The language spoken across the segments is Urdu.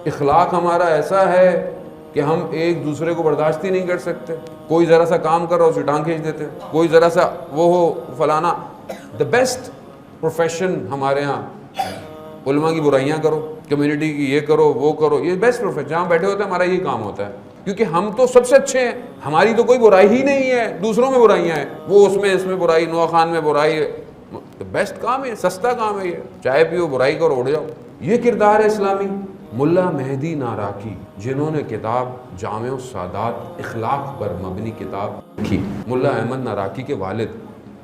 اخلاق ہمارا ایسا ہے کہ ہم ایک دوسرے کو برداشت ہی نہیں کر سکتے. کوئی ذرا سا کام کر رہا ہو اسے ٹانگ کھینچ دیتے, کوئی ذرا سا وہ ہو فلانا. دا بیسٹ پروفیشن ہمارے ہاں علماء کی برائیاں کرو, کمیونٹی کی یہ کرو وہ کرو, یہ بیسٹ پروفیشن. جہاں بیٹھے ہوتے ہیں ہمارا یہی کام ہوتا ہے, کیونکہ ہم تو سب سے اچھے ہیں, ہماری تو کوئی برائی ہی نہیں ہے, دوسروں میں برائیاں ہیں. وہ اس میں برائی, نوح خان میں برائی ہے. بیسٹ کام ہے, سستا کام ہے یہ. چائے پیو, برائی کرو, اڑ جاؤ. یہ کردار ہے اسلامی. ملا مہدی ناراکی جنہوں نے کتاب جامع السادات اخلاق پر مبنی کتاب لکھی. ملا احمد ناراکی کے والد,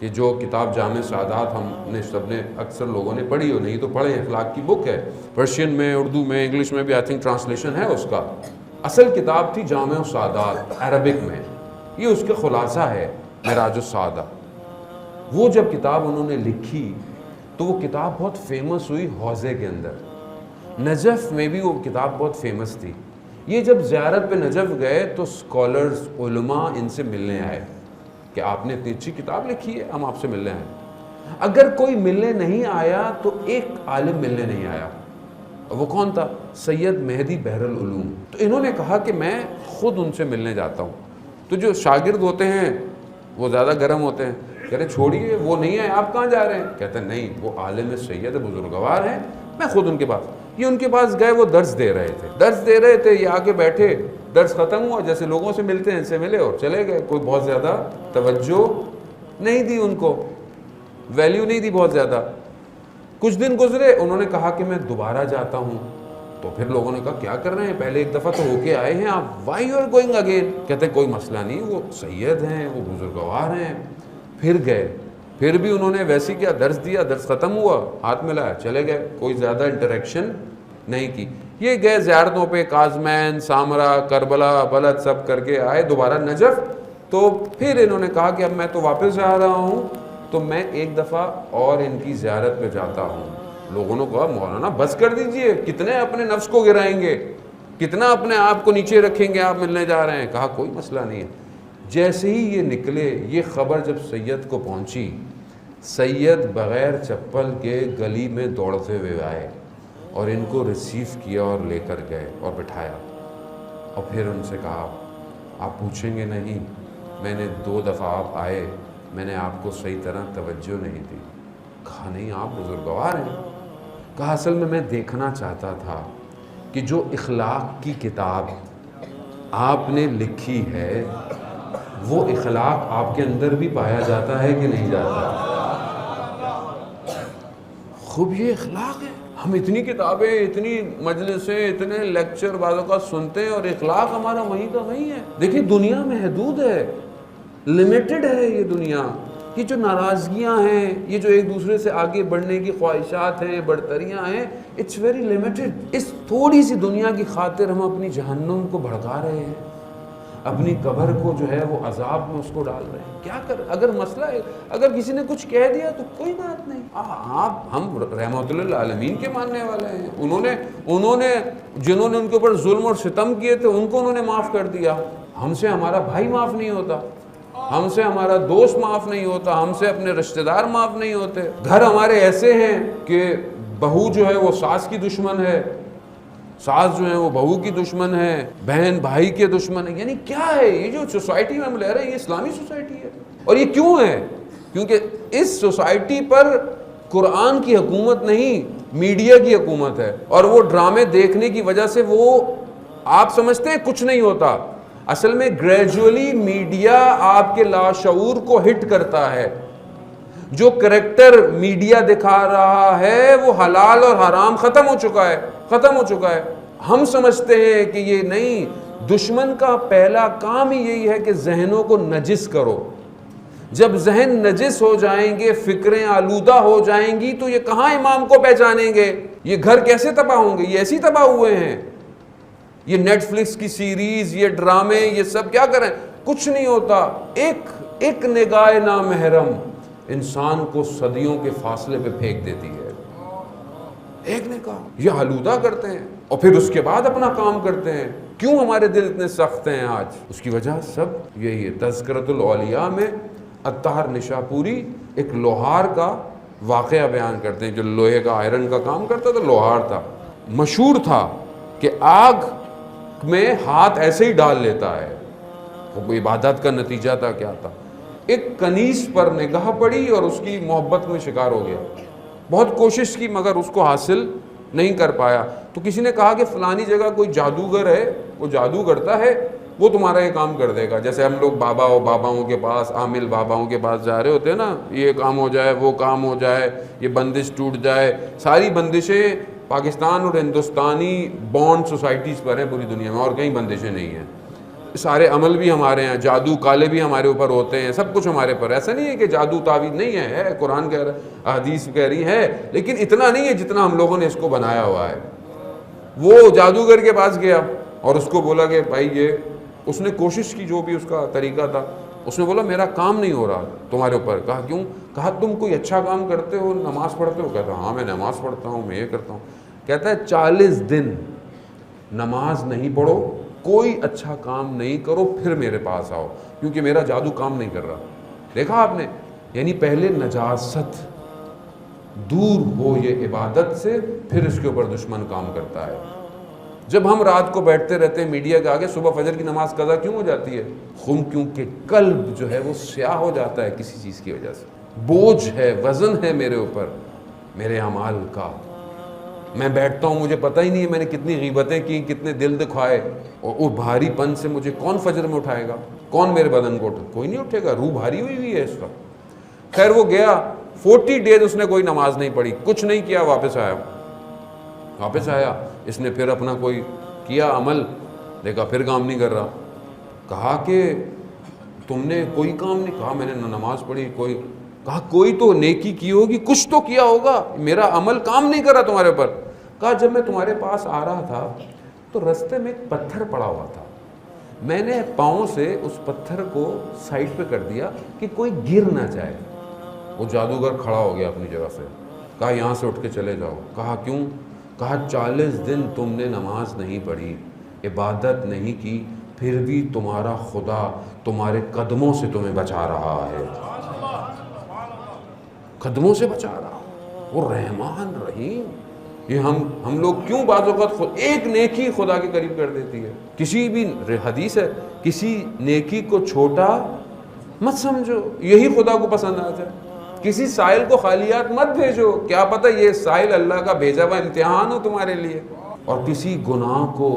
کہ جو کتاب جامع سعادات ہم نے سب نے اکثر لوگوں نے پڑھی ہو, نہیں تو پڑھیں, اخلاق کی بک ہے. پرشین میں, اردو میں, انگلش میں بھی آئی تھنک ٹرانسلیشن ہے اس کا. اصل کتاب تھی جامع السعادات عربک میں, یہ اس کا خلاصہ ہے معراج السعادہ. وہ جب کتاب انہوں نے لکھی تو وہ کتاب بہت فیمس ہوئی حوزے کے اندر. نجف میں بھی وہ کتاب بہت فیمس تھی. یہ جب زیارت پہ نجف گئے تو اسکالرز, علماء ان سے ملنے آئے کہ آپ نے اتنی اچھی کتاب لکھی ہے, ہم آپ سے ملنے آئے. اگر کوئی ملنے نہیں آیا تو ایک عالم ملنے نہیں آیا. وہ کون تھا؟ سید مہدی بحر العلوم. تو انہوں نے کہا کہ میں خود ان سے ملنے جاتا ہوں. تو جو شاگرد ہوتے ہیں وہ زیادہ گرم ہوتے ہیں, کہہ رہے چھوڑیے وہ نہیں ہے, آپ کہاں جا رہے ہیں؟ کہتے ہیں نہیں, وہ عالم سید بزرگوار ہیں, میں خود ان کے پاس. یہ ان کے پاس گئے, وہ درس دے رہے تھے, یہ آگے بیٹھے, درس ختم ہوا, جیسے لوگوں سے ملتے ہیں ان سے ملے اور چلے گئے. کوئی بہت زیادہ توجہ نہیں دی, ان کو ویلیو نہیں دی بہت زیادہ. کچھ دن گزرے, انہوں نے کہا کہ میں دوبارہ جاتا ہوں. تو پھر لوگوں نے کہا کیا کر رہے ہیں, پہلے ایک دفعہ تو ہو کے آئے ہیں آپ, why you are going again? کہتے ہیں کوئی مسئلہ نہیں, وہ سید ہیں, وہ بزرگوار ہیں. پھر گئے, پھر بھی انہوں نے ویسے کیا, درس دیا, درس ختم ہوا, ہاتھ ملایا, چلے گئے, کوئی زیادہ انٹریکشن نہیں کی. یہ گئے زیارتوں پہ, کاظمین, سامرا, کربلا, بلد سب کر کے آئے, دوبارہ نجف. تو پھر انہوں نے کہا کہ اب میں تو واپس جا رہا ہوں, تو میں ایک دفعہ اور ان کی زیارت پہ جاتا ہوں. لوگوں نے کہا مولانا بس کر دیجئے, کتنے اپنے نفس کو گرائیں گے, کتنا اپنے آپ کو نیچے رکھیں گے, آپ ملنے جا رہے ہیں. کہا کوئی مسئلہ نہیں ہے. جیسے ہی یہ نکلے, یہ خبر جب سید کو پہنچی, سید بغیر چپل کے گلی میں دوڑتے ہوئے آئے اور ان کو ریسیو کیا اور لے کر گئے اور بٹھایا. اور پھر ان سے کہا آپ پوچھیں گے نہیں, میں نے 2 دفعہ آپ آئے, میں نے آپ کو صحیح طرح توجہ نہیں دی. کہا نہیں, آپ بزرگوار ہیں. کہا اصل میں دیکھنا چاہتا تھا کہ جو اخلاق کی کتاب آپ نے لکھی ہے وہ اخلاق آپ کے اندر بھی پایا جاتا ہے کہ نہیں جاتا. خوب یہ اخلاق ہے. ہم اتنی کتابیں, اتنی مجلسیں, اتنے لیکچر بعضوں کا سنتے ہیں اور اخلاق ہمارا وہیں کا وہیں ہے. دیکھیں دنیا محدود ہے, لمیٹڈ ہے یہ دنیا. یہ جو ناراضگیاں ہیں, یہ جو ایک دوسرے سے آگے بڑھنے کی خواہشات ہیں, برتریاں ہیں, اٹس ویری لمیٹڈ. اس تھوڑی سی دنیا کی خاطر ہم اپنی جہنم کو بھڑکا رہے ہیں, اپنی قبر کو جو ہے وہ عذاب میں اس کو ڈال رہے ہیں. کیا کر, اگر مسئلہ ہے, اگر کسی نے کچھ کہہ دیا تو کوئی بات نہیں. ہم رحمت للعالمین کے ماننے والے ہیں. انہوں نے جنہوں نے ان کے اوپر ظلم اور ستم کیے تھے ان کو انہوں نے معاف کر دیا. ہم سے ہمارا بھائی معاف نہیں ہوتا, ہم سے ہمارا دوست معاف نہیں ہوتا, ہم سے اپنے رشتہ دار معاف نہیں ہوتے. گھر ہمارے ایسے ہیں کہ بہو جو ہے وہ ساس کی دشمن ہے, ساس جو ہے وہ بہو کی دشمن ہے, بہن بھائی کے دشمن ہے. یعنی کیا ہے یہ جو سوسائٹی میں ہم لے رہے ہیں, یہ اسلامی سوسائٹی ہے. اور یہ کیوں ہے؟ کیونکہ اس سوسائٹی پر قرآن کی حکومت نہیں, میڈیا کی حکومت ہے. اور وہ ڈرامے دیکھنے کی وجہ سے وہ آپ سمجھتے ہیں کچھ نہیں ہوتا, اصل میں گریجولی میڈیا آپ کے لاشعور کو ہٹ کرتا ہے. جو کریکٹر میڈیا دکھا رہا ہے وہ حلال اور حرام ختم ہو چکا ہے. ہم سمجھتے ہیں کہ یہ نہیں, دشمن کا پہلا کام ہی یہی ہے کہ ذہنوں کو نجس کرو. جب ذہن نجس ہو جائیں گے, فکریں آلودہ ہو جائیں گی, تو یہ کہاں امام کو پہچانیں گے؟ یہ گھر کیسے تباہ ہوں گے؟ یہ ایسے ہی تباہ ہوئے ہیں. یہ نیٹ فلکس کی سیریز, یہ ڈرامے, یہ سب کیا کریں, کچھ نہیں ہوتا. ایک نگاہ نامحرم انسان کو صدیوں کے فاصلے پہ پھینک دیتی ہے. ایک نگاہ, یہ آلودہ کرتے ہیں اور پھر اس کے بعد اپنا کام کرتے ہیں. کیوں ہمارے دل اتنے سخت ہیں آج؟ اس کی وجہ سب یہی ہے. تذکرۃ الاولیاء میں اتار نشاپوری ایک لوہار کا واقعہ بیان کرتے ہیں، جو لوہے کا آئرن کا کام کرتا تھا، لوہار تھا، مشہور تھا کہ آگ میں ہاتھ ایسے ہی ڈال لیتا ہے، وہ عبادت کا نتیجہ تھا کیا تھا، ایک کنیز پر نگاہ پڑی اور اس کی محبت میں شکار ہو گیا، بہت کوشش کی مگر اس کو حاصل نہیں کر پایا، تو کسی نے کہا کہ فلانی جگہ کوئی جادوگر ہے، وہ جادو کرتا ہے، وہ تمہارا یہ کام کر دے گا، جیسے ہم لوگ باباؤں کے پاس، عامل باباؤں کے پاس جا رہے ہوتے ہیں نا، یہ کام ہو جائے، وہ کام ہو جائے، یہ بندش ٹوٹ جائے، ساری بندشیں پاکستان اور ہندوستانی بانڈ سوسائٹیز پر ہیں پوری دنیا میں، اور کہیں بندشیں نہیں ہیں، سارے عمل بھی ہمارے ہیں، جادو کالے بھی ہمارے اوپر ہوتے ہیں، سب کچھ ہمارے پر، ایسا نہیں ہے کہ جادو تعویذ نہیں ہے، قرآن کہہ رہا، حدیث کہہ رہی ہے، لیکن اتنا نہیں ہے جتنا ہم لوگوں نے اس کو بنایا ہوا ہے۔ وہ جادوگر کے پاس گیا اور اس کو بولا کہ بھائی یہ، اس نے کوشش کی، جو بھی اس کا طریقہ تھا، اس نے بولا میرا کام نہیں ہو رہا تمہارے اوپر۔ کہا کیوں؟ کہا تم کوئی اچھا کام کرتے ہو، نماز پڑھتے ہو؟ کہتا ہاں میں نماز پڑھتا ہوں، میں یہ کرتا ہوں۔ کہتا ہے 40 دن نماز نہیں پڑھو، کوئی اچھا کام نہیں کرو، پھر میرے پاس آؤ، کیونکہ میرا جادو کام نہیں کر رہا۔ دیکھا آپ نے، یعنی پہلے نجاست دور ہو یہ عبادت سے، پھر اس کے اوپر دشمن کام کرتا ہے۔ جب ہم رات کو بیٹھتے رہتے ہیں میڈیا کے آگے، صبح فجر کی نماز قضا کیوں ہو جاتی ہے؟ کیونکہ قلب جو ہے وہ سیاہ ہو جاتا ہے کسی چیز کی وجہ سے، بوجھ ہے، وزن ہے میرے اوپر، میرے اعمال کا۔ میں بیٹھتا ہوں، مجھے پتہ ہی نہیں ہے میں نے کتنی غیبتیں کی، کتنے دل دکھائے، اور وہ بھاری پن سے مجھے کون فجر میں اٹھائے گا؟ کون میرے بدن کو کوئی نہیں اٹھے گا، روح بھاری ہوئی ہے اس وقت۔ خیر وہ گیا، 40 ڈیز اس نے کوئی نماز نہیں پڑھی، کچھ نہیں کیا، واپس آیا، اس نے پھر اپنا کوئی کیا عمل، دیکھا پھر کام نہیں کر رہا۔ کہا کہ تم نے کوئی کام نہیں؟ کہا میں نے نماز پڑھی، کہا کوئی تو نیکی کی ہوگی، کچھ تو کیا ہوگا، میرا عمل کام نہیں کر رہا تمہارے اوپر۔ کہا جب میں تمہارے پاس آ رہا تھا تو رستے میں ایک پتھر پڑا ہوا تھا، میں نے پاؤں سے اس پتھر کو سائڈ پہ کر دیا کہ کوئی گر نہ جائے۔ وہ جادوگر کھڑا ہو گیا اپنی جگہ سے، کہا یہاں سے اٹھ کے چلے جاؤ۔ کہا کیوں؟ کہا 40 دن تم نے نماز نہیں پڑھی، عبادت نہیں کی، پھر بھی تمہارا خدا تمہارے قدموں سے تمہیں بچا رہا ہے، قدموں سے بچا رہا، وہ رحمان رحیم۔ یہ ہم لوگ کیوں بعض اوقات ایک نیکی خدا کے قریب کر دیتی ہے۔ کسی بھی حدیث ہے، کسی نیکی کو چھوٹا مت سمجھو، یہی خدا کو پسند آ جائے۔ کسی سائل کو خالیات مت بھیجو، کیا پتہ یہ سائل اللہ کا بھیجا ہوا امتحان ہو تمہارے لیے۔ اور کسی گناہ کو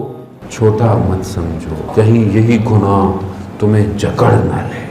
چھوٹا مت سمجھو، کہیں یہی گناہ تمہیں جکڑ نہ لے۔